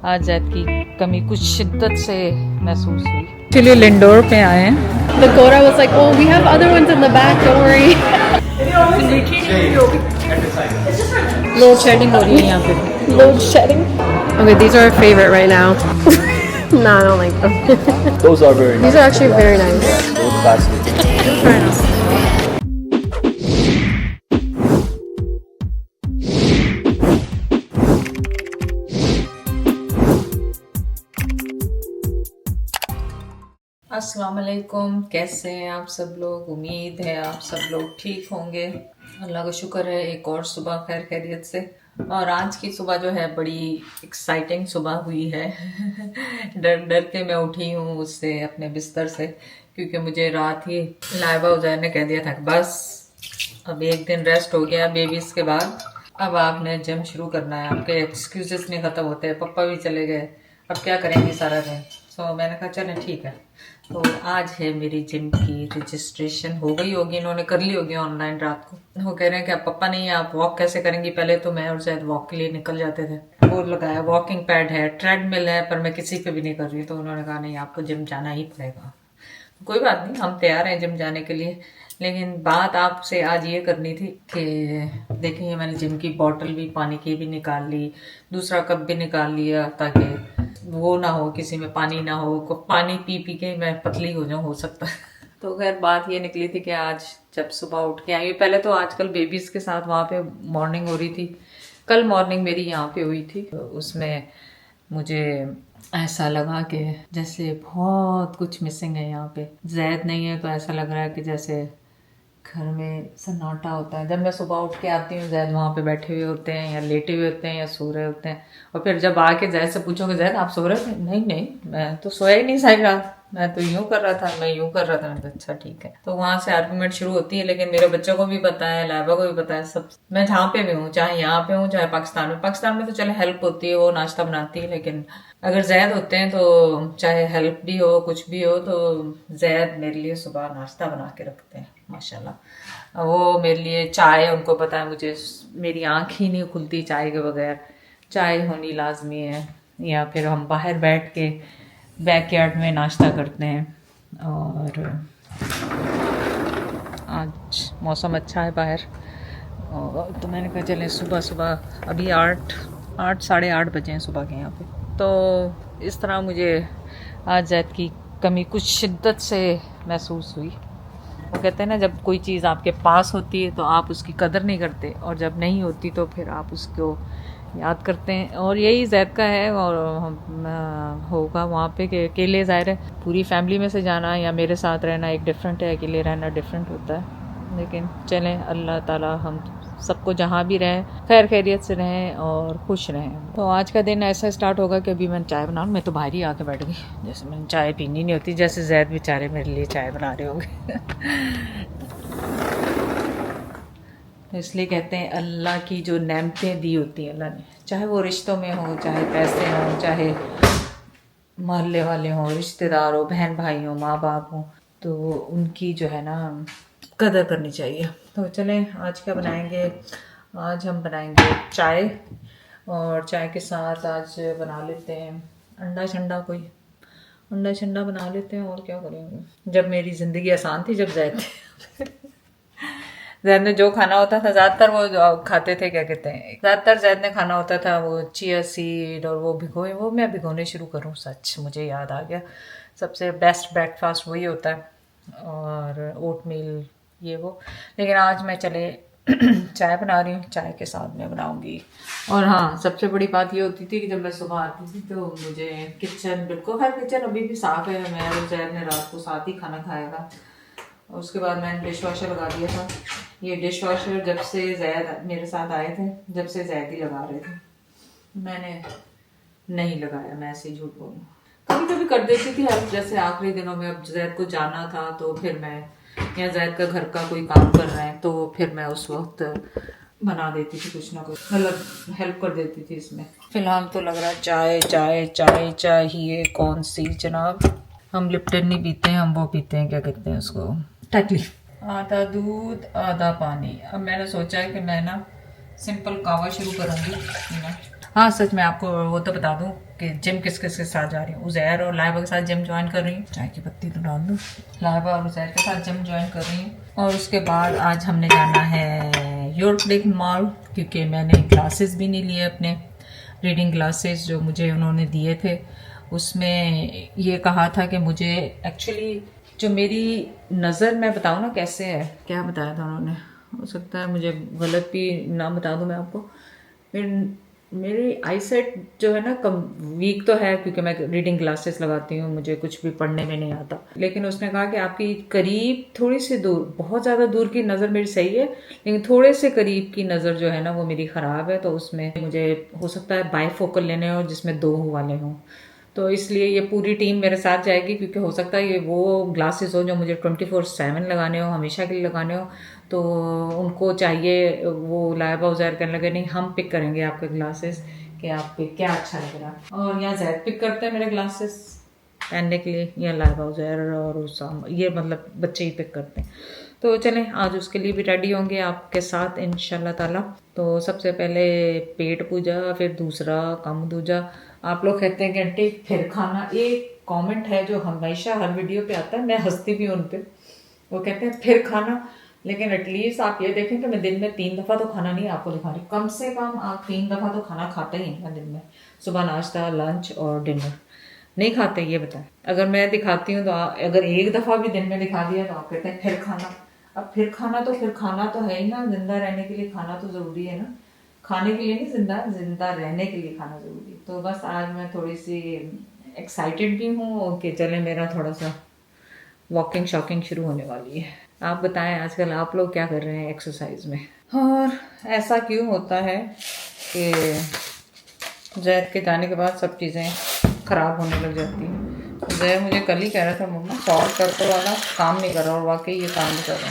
आज जैद की कमी कुछ शिद्दत से महसूस हुई। चलिए लिंडोर पे आए हैं। The Gora was like, oh, we have other ones in the back, don't worry. Load shedding हो रही है यहाँ पे। Load shedding. Okay, these are our favorite right now. No, I don't like them. Those are very These nice. are actually very nice. Those classic. Very nice. अस्सलाम वालेकुम, कैसे हैं आप सब लोग। उम्मीद है आप सब लोग ठीक होंगे। अल्लाह का शुक्र है एक और सुबह खैर खैरियत से। और आज की सुबह जो है बड़ी एक्साइटिंग सुबह हुई है। डर डर के मैं उठी हूँ उससे, अपने बिस्तर से, क्योंकि मुझे रात ही लाइबा उजैर ने कह दिया था कि बस अब एक दिन रेस्ट हो गया बेबीज के बाद, अब आपने जिम शुरू करना है, आपके एक्सक्यूजेस नहीं ख़त्म होते, पप्पा भी चले गए, अब क्या करेंगी सारा दिन। तो मैंने कहा चलें ठीक है। तो आज है मेरी जिम की रजिस्ट्रेशन, हो गई होगी, इन्होंने कर ली होगी ऑनलाइन रात को। वो कह रहे हैं कि अब पप्पा नहीं है, आप वॉक कैसे करेंगी। पहले तो मैं और शायद वॉक के लिए निकल जाते थे। वो लगाया, वॉकिंग पैड है, ट्रेडमिल है, पर मैं किसी पे भी नहीं कर रही। तो उन्होंने कहा नहीं आपको जिम जाना ही पड़ेगा। कोई बात नहीं, हम तैयार हैं जिम जाने के लिए। लेकिन बात आपसे आज ये करनी थी कि देखिए मैंने जिम की बॉटल भी पानी की भी निकाल ली, दूसरा कप भी निकाल लिया, ताकि वो ना हो किसी में पानी ना हो, पानी पी पी के मैं पतली हो जाऊँ, हो सकता है। तो खैर बात ये निकली थी कि आज जब सुबह उठ के आई, पहले तो आजकल बेबीज के साथ वहाँ पे मॉर्निंग हो रही थी, कल मॉर्निंग मेरी यहाँ पे हुई थी। तो उसमें मुझे ऐसा लगा कि जैसे बहुत कुछ मिसिंग है यहाँ पे। जैद नहीं है तो ऐसा लग रहा है कि जैसे घर में सन्नाटा होता है। जब मैं सुबह उठ के आती हूँ जैद वहाँ पे बैठे हुए होते हैं, या लेटे हुए होते हैं, या सो रहे होते हैं। और फिर जब आके जैद से पूछोगे जैद आप सो रहे थे, नहीं नहीं मैं तो सोया ही नहीं सारी रात, मैं तो यूं कर रहा था, मैं यूं कर रहा था। मैं अच्छा ठीक है। तो वहां से आर्गूमेंट शुरू होती है। लेकिन मेरे बच्चों को भी पता है, लाइबा को भी पता है, सब, मैं जहाँ पे भी हूँ, चाहे यहाँ पे हूँ चाहे पाकिस्तान में तो चले हेल्प होती है, वो नाश्ता बनाती है। लेकिन अगर जैद होते हैं तो चाहे हेल्प भी हो कुछ भी हो, तो जैद मेरे लिए सुबह नाश्ता बना के रखते हैं माशाल्लाह। वो मेरे लिए चाय, उनको पता है मुझे, मेरी आँख ही नहीं खुलती चाय के बगैर, चाय होनी लाजमी है। या फिर हम बाहर बैठ के बैकयार्ड में नाश्ता करते हैं। और आज मौसम अच्छा है बाहर, और तो मैंने कहा चलें सुबह सुबह, अभी 8 साढ़े 8 बजे हैं सुबह के यहाँ पे। तो इस तरह मुझे आज जैद की कमी कुछ शिद्दत से महसूस हुई। वो कहते हैं ना जब कोई चीज़ आपके पास होती है तो आप उसकी कदर नहीं करते, और जब नहीं होती तो फिर आप उसको याद करते हैं। और यही जैद का है। और होगा वहाँ पे कि अकेले ज़ाहिर है पूरी फैमिली में से जाना या मेरे साथ रहना एक डिफरेंट है, अकेले रहना डिफरेंट होता है। लेकिन चलें अल्लाह ताला हम सबको जहाँ भी रहें खैर खैरियत से रहें और खुश रहें। तो आज का दिन ऐसा स्टार्ट होगा कि अभी मैं चाय बनाऊँ। मैं तो बाहर ही आके बैठ गई, जैसे मैंने चाय पीनी नहीं होती, जैसे जैद बेचारे मेरे लिए चाय बना रहे होंगे। तो इसलिए कहते हैं अल्लाह की जो नेमतें दी होती हैं अल्लाह ने, चाहे वो रिश्तों में हो, चाहे पैसे हों, चाहे मोहल्ले वाले हों, रिश्तेदार हो, बहन भाई हो, माँ बाप हो, तो उनकी जो है ना कदर करनी चाहिए। तो चलें आज क्या बनाएंगे। आज हम बनाएंगे चाय, और चाय के साथ आज बना लेते हैं अंडा शंडा, कोई अंडा शंडा बना लेते हैं। और क्या करेंगे। जब मेरी ज़िंदगी आसान थी, जब जैद जैद ने जो खाना होता था ज़्यादातर वो खाते थे, क्या कहते हैं, ज़्यादातर जैद ने खाना होता था वो चिया सीड, और वो भिगोए, वो मैं भिगोने शुरू करूँ, सच मुझे याद आ गया, सबसे बेस्ट ब्रेकफास्ट वही होता है, और ओट मील ये वो। लेकिन आज मैं चले चाय बना रही हूँ, चाय के साथ मैं बनाऊंगी। और हाँ सबसे बड़ी बात ये होती थी कि जब मैं सुबह आती थी तो मुझे किचन बिल्कुल, हर किचन अभी भी साफ़ है, मैं और जैद ने रात को साथ ही खाना खाया था। और उसके बाद मैंने डिश वॉशर लगा दिया था। ये डिश वॉशर जब से जैद मेरे साथ आए थे, जब से जैद ही लगा रहे थे, मैंने नहीं लगाया, मैं ऐसे ही झूठ बोलूँ। कभी कभी कर देती थी हेल्प, जैसे आखिरी दिनों में अब जैद को जाना था तो फिर मैं, या जैद का घर का कोई काम कर रहे हैं तो फिर मैं उस वक्त बना देती थी कुछ ना कुछ, मतलब हेल्प कर देती थी इसमें। फिलहाल तो लग रहा है चाय चाय चाय चाहिए, कौन सी जनाब। हम लिप्टन नहीं पीते हैं, हम वो पीते हैं, क्या कहते हैं उसको, टैटली। आधा दूध आधा पानी। अब मैंने सोचा है कि मैं ना सिंपल कावा शुरू करूँगी ना, हाँ सच मैं आपको वो तो बता दूं कि जिम किस किस के साथ जा रही हूँ। उज़ैर और लाइबा के साथ जिम ज्वाइन कर रही हूँ। चाय की पत्ती तो डाल दूँ। लाइबा और उज़ैर के साथ जिम ज्वाइन कर रही हूँ। और उसके बाद आज हमने जाना है यूरोप मॉल, क्योंकि मैंने क्लासेस भी नहीं लिए अपने रीडिंग क्लासेस जो मुझे उन्होंने दिए थे। उसमें ये कहा था कि मुझे एक्चुअली जो मेरी नज़र मैं बताऊँ ना कैसे है, क्या बताया था उन्होंने, हो सकता है मुझे गलत भी ना बता दूँ मैं आपको। मेरी आईसेट जो है ना कम वीक तो है, क्योंकि मैं रीडिंग क्लासेस लगाती हूँ, मुझे कुछ भी पढ़ने में नहीं आता। लेकिन उसने कहा कि आपकी करीब थोड़ी सी दूर, बहुत ज़्यादा दूर की नज़र मेरी सही है, लेकिन थोड़े से करीब की नज़र जो है ना वो मेरी ख़राब है। तो उसमें मुझे हो सकता है बाईफोकल लेने हो जिसमें 2 वाले हों। तो इसलिए ये पूरी टीम मेरे साथ जाएगी, क्योंकि हो सकता है ये वो ग्लासेस हो जो मुझे 24/7 लगाने हो, हमेशा के लिए लगाने हो। तो उनको चाहिए, वो लाइबा उज़ैर कहने लगे नहीं हम पिक करेंगे आपके ग्लासेस कि आपके क्या अच्छा लग रहा है। और यहाँ जैद पिक करते हैं मेरे ग्लासेस पहनने के लिए, या लाइबा उज़ैर और उसामा, ये मतलब बच्चे ही पिक करते हैं। तो चलें आज उसके लिए भी रेडी होंगे आपके साथ इंशाल्लाह ताला। तो सबसे पहले पेट पूजा, फिर दूसरा कम दूजा। आप लोग कहते हैं कि आंटी फिर खाना, एक कमेंट है जो हमेशा हर वीडियो पे आता है, मैं हंसती भी हूँ उन पे। वो कहते हैं फिर खाना, लेकिन एटलीस्ट आप ये देखें कि मैं दिन में 3 दफ़ा तो खाना नहीं आपको दिखा रही, कम से कम आप 3 दफ़ा तो खाना खाते ही हैं दिन में, सुबह नाश्ता, लंच और डिनर। नहीं खाते ये बताएं। अगर मैं दिखाती हूँ तो अगर 1 दफ़ा भी दिन में दिखा दिया तो आप कहते हैं फिर खाना। अब फिर खाना तो है ही ना, जिंदा रहने के लिए खाना तो ज़रूरी है ना, खाने के लिए नहीं, जिंदा रहने के लिए खाना ज़रूरी है। तो बस आज मैं थोड़ी सी एक्साइटेड भी हूँ कि चले मेरा थोड़ा सा वॉकिंग शॉकिंग शुरू होने वाली है। आप बताएं आजकल आप लोग क्या कर रहे हैं एक्सरसाइज में। और ऐसा क्यों होता है कि जैद के जाने के बाद सब चीज़ें ख़राब होने लग जाती हैं। जैद मुझे कल ही कह रहा था मम्मा सॉल्व करते वाला काम नहीं कर रहा, और वाकई ये काम नहीं कर रहा,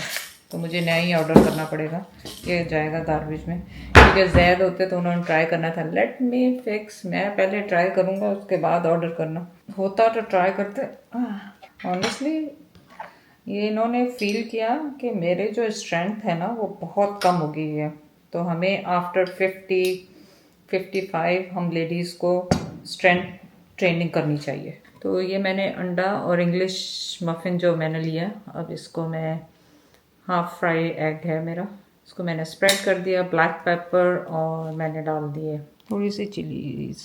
तो मुझे नया ही ऑर्डर करना पड़ेगा, ये जाएगा गार्बेज में। क्योंकि जैद होते तो उन्होंने ट्राई करना था, लेट मी फिक्स, मैं पहले ट्राई करूँगा उसके बाद ऑर्डर करना होता तो ट्राई करते। ऑनेस्टली ये इन्होंने फील किया कि मेरे जो स्ट्रेंथ है ना वो बहुत कम हो गई है, तो हमें आफ्टर 50-55 हम लेडीज़ को स्ट्रेंथ ट्रेनिंग करनी चाहिए। तो ये मैंने अंडा और इंग्लिश मफ़िन जो मैंने लिया, अब इसको मैं हाफ फ्राई एग है मेरा, इसको मैंने स्प्रेड कर दिया, ब्लैक पेपर और मैंने डाल दिए थोड़ी सी चिलीज,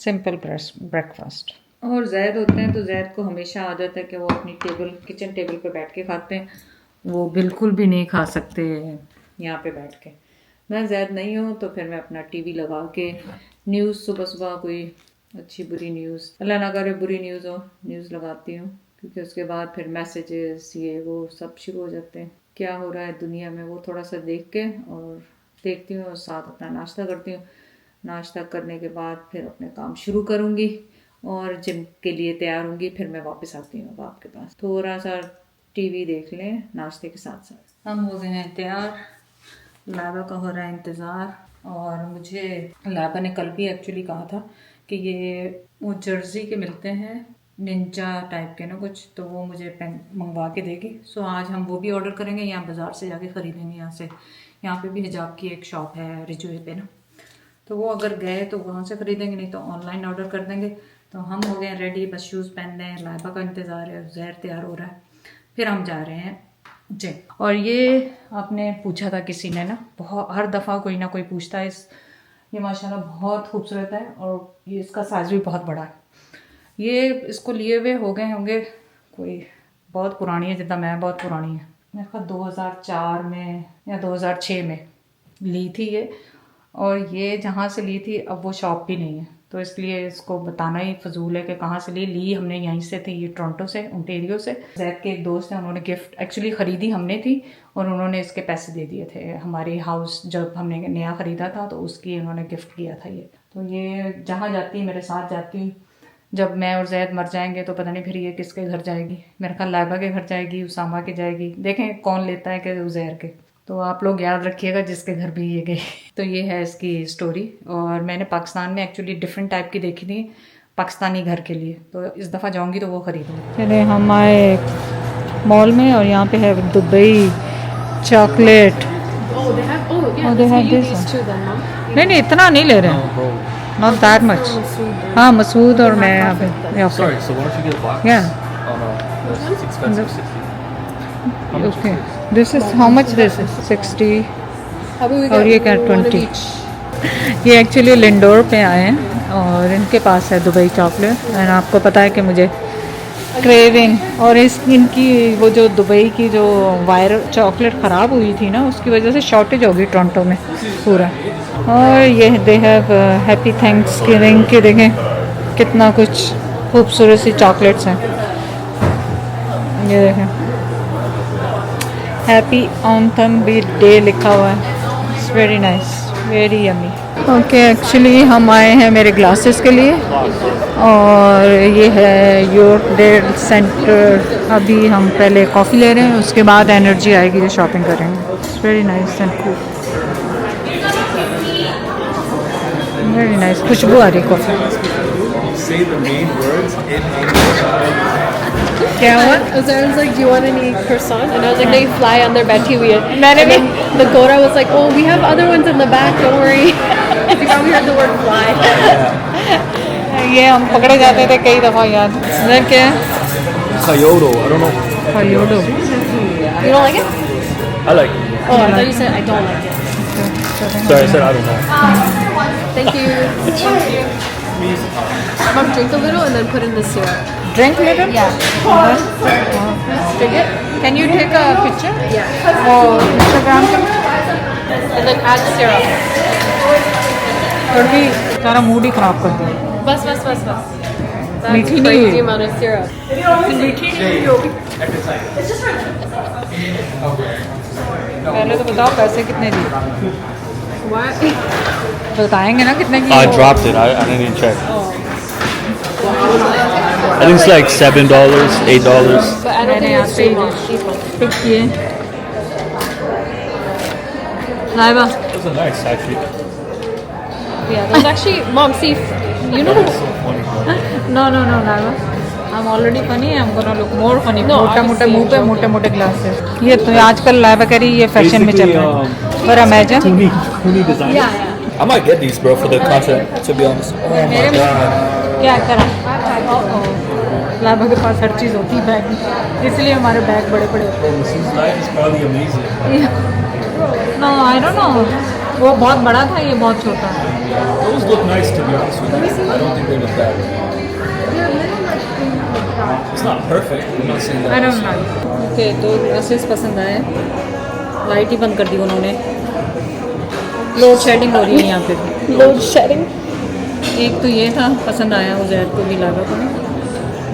सिंपल ब्रेकफास्ट। और जैद होते हैं तो जैद को हमेशा आदत है कि वो अपनी किचन टेबल पे बैठ के खाते हैं, वो बिल्कुल भी नहीं खा सकते यहाँ पे बैठ के। मैं जैद नहीं हूँ तो फिर मैं अपना टीवी लगा के न्यूज़, सुबह सुबह कोई अच्छी बुरी न्यूज़, अल्लाह ना करे बुरी न्यूज़ हो, न्यूज़ लगाती हूँ, क्योंकि उसके बाद फिर मैसेजेस ये वो सब शुरू हो जाते हैं, क्या हो रहा है दुनिया में वो थोड़ा सा देख के और देखती हूँ, और साथ अपना नाश्ता करती हूँ। नाश्ता करने के बाद फिर अपने काम शुरू करूँगी और जिम के लिए तैयार होंगी। फिर मैं वापस आती हूँ अब आपके पास, थोड़ा सा टीवी देख लें नाश्ते के साथ साथ। हम हो गए हैं तैयार, लाइबा का हो रहा है इंतज़ार। और मुझे लाइबा ने कल भी एक्चुअली कहा था कि ये वो जर्सी के मिलते हैं निंजा टाइप के ना कुछ, तो वो मुझे मंगवा के देगी। सो आज हम वो भी ऑर्डर करेंगे, यहाँ बाज़ार से जाके ख़रीदेंगे। यहाँ पे भी हिजाब की एक शॉप है रिजवे पे ना, तो वो अगर गए तो वहाँ से ख़रीदेंगे, नहीं तो ऑनलाइन ऑर्डर कर देंगे। तो हम हो गए रेडी, बस शूज़ पहन रहे हैं, लाइबा का इंतज़ार है, ज़हर तैयार हो रहा है, फिर हम जा रहे हैं जिम। और ये आपने पूछा था किसी ने ना, बहुत हर दफ़ा कोई ना कोई पूछता है, ये माशाल्लाह बहुत खूबसूरत है और ये इसका साइज़ भी बहुत बड़ा है। ये इसको लिए हुए हो गए होंगे, कोई बहुत पुरानी है, जितना मैं बहुत पुरानी है, मेरे ख्याल 2004 में या 2006 में ली थी ये। और ये जहाँ से ली थी अब वो शॉप भी नहीं है, तो इसलिए इसको बताना ही फजूल है कि कहाँ से ली हमने यहीं से थी, ये टोरंटो से, ओंटारियो से। जैद के एक दोस्त हैं, उन्होंने गिफ्ट एक्चुअली ख़रीदी हमने थी और उन्होंने इसके पैसे दे दिए थे हमारे हाउस जब हमने नया ख़रीदा था, तो उसकी उन्होंने गिफ्ट किया था ये। तो ये जहाँ जाती है मेरे साथ जाती हूँ, जब मैं और जैद मर जाएंगे तो पता नहीं फिर ये किसके घर जाएगी, मेरे ख्याल लाइबा के घर जाएगी, उसामा के जाएगी, देखें कौन लेता है कि उज़ैर के। तो आप लोग याद रखिएगा जिसके घर भी ये गए। तो ये है इसकी स्टोरी। और मैंने पाकिस्तान में एक्चुअली डिफरेंट टाइप की देखी थी पाकिस्तानी घर के लिए, तो इस दफ़ा जाऊंगी तो वो ख़रीदूँगी। चले हम आए मॉल में और यहाँ पे है दुबई चॉकलेट। नहीं इतना नहीं ले रहे हैं, Not that much. हाँ मसूद और मैं यहाँ पे. Yeah, okay. Sorry, so why don't you get a box? Yeah. Oh no, that's expensive. 60. How much Okay. is this? This is how much this is? 60. How about we और ये क्या one of 20. each? ये actually Lindor पे आए हैं और इनके पास है दुबई चॉकलेट एंड आपको पता है कि मुझे क्रेविंग और इनकी वो जो दुबई की जो वायरल चॉकलेट ख़राब हुई थी ना उसकी वजह से शॉर्टेज हो गई टोरंटो में पूरा. और ये they have happy thanks giving के देखें कितना कुछ खूबसूरत सी चॉकलेट्स हैं. ये देखें हैप्पी ऑनथम बी डे लिखा हुआ है. It's very nice, very yummy. Okay actually हम आए हैं मेरे ग्लासेस के लिए और ये है योरडेल सेंटर. अभी हम पहले कॉफ़ी ले रहे हैं उसके बाद एनर्जी आएगी जो शॉपिंग करेंगे. It's very nice and cool, very nice. खुशबू आ रही coffee. Say the main words in English. क्या हुआ? Zaren's like, do you want any croissant? And I was like, they fly on their bed too. And then the Gora was like, oh, we have other ones in the back, don't worry. She probably heard the word fly. ये हम पकड़े जाते थे कई दफ़ा याद. इधर क्या है? Kyoto, I don't know. Kyoto. You don't like it? I like it. Oh, I thought you said I don't like it. Sorry, I said I don't know. Thank you. Mom, drink a little and then put in the syrup. Drink little? Yeah. Drink it? Can you take a picture? Yeah. और Instagram पे And then add syrup. और भी सारा mood ही ख़राब कर दिया. Bus. That's मीठी नहीं crazy हुई. amount of syrup. पहले तो बताओ पैसे कितने दिए. What? बताएंगे ना कितने की. I dropped it. I didn't even check. I think it's like $7, $8. But I don't think it's too much. Pick किए. Laiba. Those are nice, actually. Yeah, those actually, Mom, see, you know. So funny, bro. No, Laiba. I'm already funny. I'm gonna look more funny. No, मोटा मोटा obviously मुंह पे joking. मोटे मोटे glasses. ये तो आजकल लाइबा कह रही ये फैशन में चल रहा है. पर imagine. Tuni design. Yeah. I might get these, bro, for the content, to be honest. Oh my मेरे god. क्या करा. लाइबा के पास हर चीज़ होती है बैग में, इसलिए हमारे बैग बड़े बड़े होते Bro, Mrs. Life is probably amazing. हैं. No, I don't know. वो बहुत बड़ा था, ये बहुत छोटा. Those look nice, to be honest with you. I don't think they look bad. It's not perfect. I'm not saying that. I don't know. Okay, तो glasses पसंद आए. लाइट ही बंद कर दी उन्होंने. लोड शेडिंग हो रही है यहाँ पे. Load shedding. एक तो ये था पसंद आया उजैर को भी लाइबा को.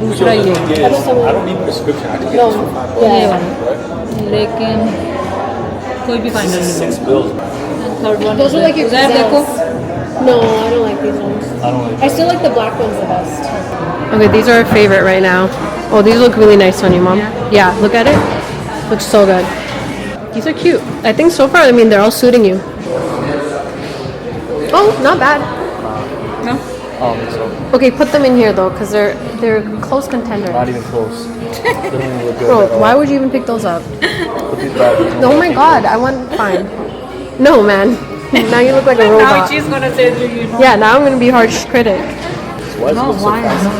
दूसरा ये Yes. I don't need prescription. I can get this for $5. ये वाला. लेकिन कोई भी फाइनल नहीं. 6 bills. Third one Those are like your Uzair देखो. No, I don't like these ones. I don't like I still like the black ones the best. Okay, these are our favorite right now. Oh, these look really nice on you, Mom. Yeah, look at it. Looks so good. These are cute. I think so far, I mean, they're all suiting you. Oh, not bad. No? I don't think so. Okay, put them in here though, because they're close contenders. Not even close. They don't even look good Bro, at all. why would you even pick those up? Put these back. Oh my God, I want fine. No, man. Now you look like a Now robot. she's gonna say to you, no. Yeah, now I'm gonna be a harsh critic. So why does it No, look so why? fancy? No.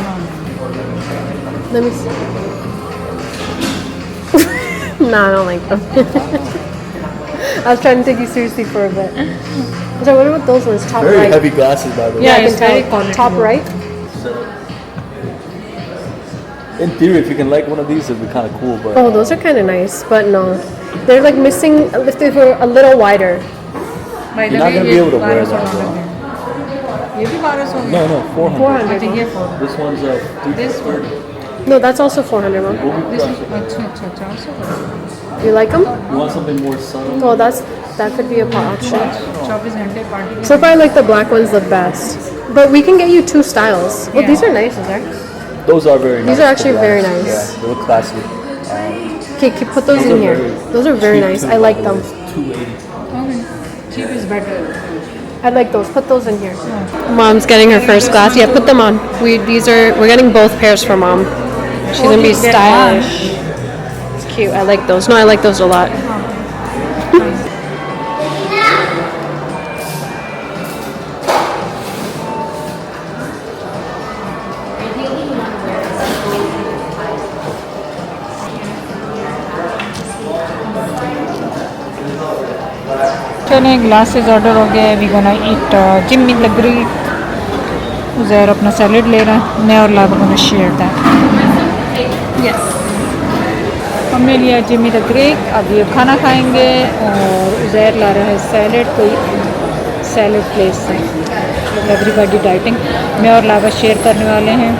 Let me see. Nah, I don't like them. I was trying to take you seriously for a bit. So what about those ones? Top Very right. heavy glasses, by the way. Yeah, I it's can very tell. quality. Top right. In theory, if you can like one of these, it'd be kind of cool, but Oh, those are kind of nice, but no. They're like missing, if they were a little wider. By the You're not way, gonna be ये able to wear 1200 that, bro. वाला है. ये भी 1200 में. no, 400. 400. अच्छा ये 400. This one's This one. 330. No, that's also 400, Mom. This is अच्छा 400. You like them? You want something more subtle? Oh, that could be a option. 24 घंटे party. So far, I like the black ones the best. But we can get you two styles. Oh, these are nice, is there? Those are very nice. These are to actually be very honest. nice. Yeah, they look classy. Okay, put those in here. Those are very nice. I like them. $280. Okay. Cheap is better. I like those. Put those in here. Mom's getting her first glass. Yeah, put them on. We're getting both pairs for Mom. She's gonna be stylish. It's cute. I like those. No, I like those a lot. चलें glasses order हो गए. We gonna eat Jimmy the Greek. Uzair अपना salad ले रहा है. मैं और लाबा गोना शेयर दैट. Yes. हमने लिया जिम्मी द ग्रेक. अब ये खाना खाएंगे और उज़ैर ला रहा है सैलेड. कोई सैलेड प्लेस से. Everybody dieting. मैं और लाबा शेयर करने वाले हैं.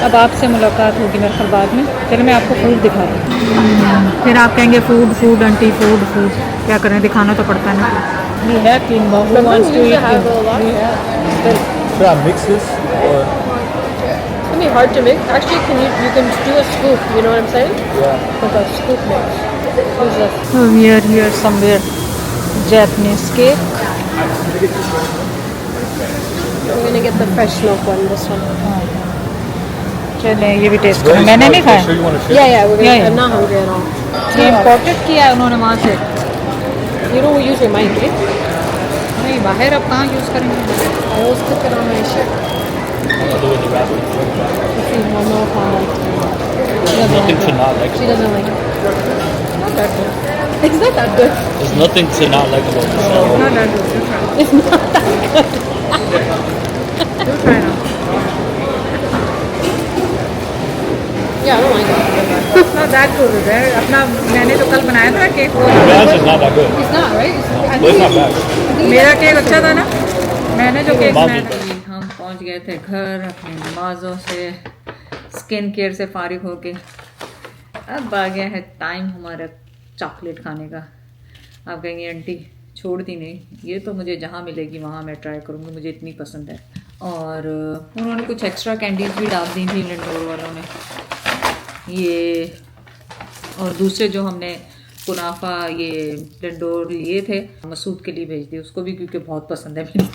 अब आपसे मुलाकात होगी मेरे ख्याल बाद में. चलो मैं आपको फूड दिखा दूँ. फिर आप कहेंगे food food aunty food food. क्या करें, दिखाना तो पड़ता है ना. We have Kimba. Who wants to eat kimbap? We have. Should I mix this? Or It's gonna be hard to make. Actually, you can do a scoop. You know what I'm saying? yeah. Like a scoop mix. Who's this? We are here somewhere. Japanese cake. We're gonna get the fresh milk one. This one. चलें ये भी test Very करें. मैंने small. नहीं Sure खाया. you want to share? Yeah, yeah. We're gonna. Yeah, yeah. I'm not hungry at all. ये imported किया है उन्होंने वहाँ से. You don't use your mic, eh? नहीं बाहर अब कहाँ यूज़ करेंगे. I always put it on my shirt. I'll do it the rest. Let's see. I know if I like it. She doesn't Nothing like to it. not like She about doesn't like it. Not that good. It's not that good. There's nothing to not like about this show. Not that good. You try. It's not that good. You try now. Yeah, I don't like it. It's not that good है. अपना मैंने तो कल बनाया था cake. That's just not that good. It's not, right? I But it's think not bad. मेरा cake अच्छा था ना. मैंने जो केक बनाया था. जी, हम पहुंच गए थे घर अपनी नमाज़ों से, स्किन केयर से फारिग होके. अब आ गया है टाइम हमारा चॉकलेट खाने का. आप कहेंगे आंटी छोड़ती नहीं, ये तो मुझे जहाँ मिलेगी वहाँ मैं ट्राई करूँगी, मुझे इतनी पसंद है. और उन्होंने कुछ एक्स्ट्रा कैंडीज भी डाल दी थी लिंडोर वालों ने. ये और दूसरे जो हमने कुनाफा ये लिंडोर लिए थे मसूद के लिए भेज दिए उसको भी, क्योंकि बहुत पसंद है मेरी.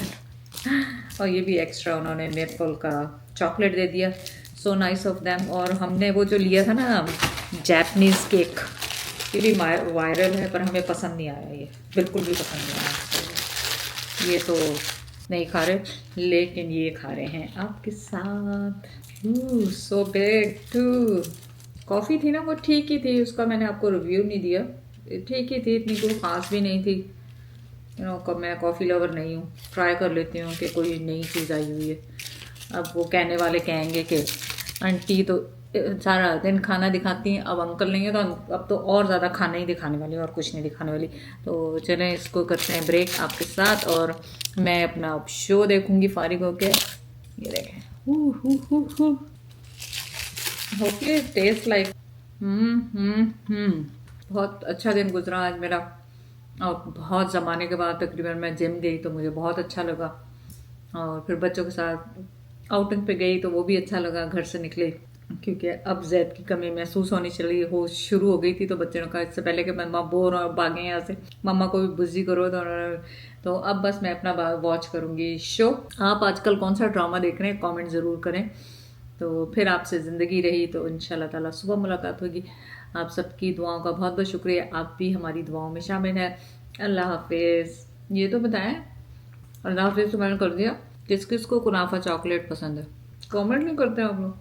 और ये भी एक्स्ट्रा उन्होंने मेपल का चॉकलेट दे दिया. So nice of them. और हमने वो जो लिया था ना जैपनीज़ केक, ये भी वायरल है पर हमें पसंद नहीं आया. ये बिल्कुल भी पसंद नहीं आया. ये तो नहीं खा रहे, लेकिन ये खा रहे हैं आपके साथ. So big to. कॉफ़ी थी ना वो ठीक ही थी, उसका मैंने आपको रिव्यू नहीं दिया. ठीक ही थी, इतनी कोई ख़ास भी नहीं थी. यू नो मैं कॉफ़ी लवर नहीं हूँ. ट्राई कर लेती हूँ कि कोई नई चीज़ आई हुई है. अब वो कहने वाले कहेंगे कि आंटी तो सारा दिन खाना दिखाती हैं, अब अंकल नहीं है तो अब तो और ज़्यादा खाना ही दिखाने वाली और कुछ नहीं दिखाने वाली. तो चलें इसको करते हैं ब्रेक आपके साथ और मैं अपना अब शो देखूँगी फारिग होके. ये देखें. Hopefully taste like. बहुत अच्छा दिन गुजरा आज मेरा. और बहुत ज़माने के बाद तकरीबन मैं जिम गई तो मुझे बहुत अच्छा लगा. और फिर बच्चों के साथ आउटिंग पे गई तो वो भी अच्छा लगा. घर से निकले क्योंकि अब जैद की कमी महसूस होनी चली हो शुरू हो गई थी. तो बच्चों ने कहा इससे पहले कि मम्मा बोर और भागें यहाँ से, मम्मा को भी बिजी करो. तो अब बस मैं अपना वॉच करूँगी शो. आप आजकल कौन सा ड्रामा देख रहे हैं कमेंट ज़रूर करें. तो फिर आपसे ज़िंदगी रही तो इंशाल्लाह ताला सुबह मुलाकात होगी. आप सबकी दुआओं का बहुत बहुत शुक्रिया. आप भी हमारी दुआओं में शामिल हैं. अल्लाह हाफिज़. ये तो बताएं अल्लाह हाफिज़ तो मैंने कर दिया. किस किस को कुनाफा चॉकलेट पसंद है कमेंट नहीं करते आप लोग.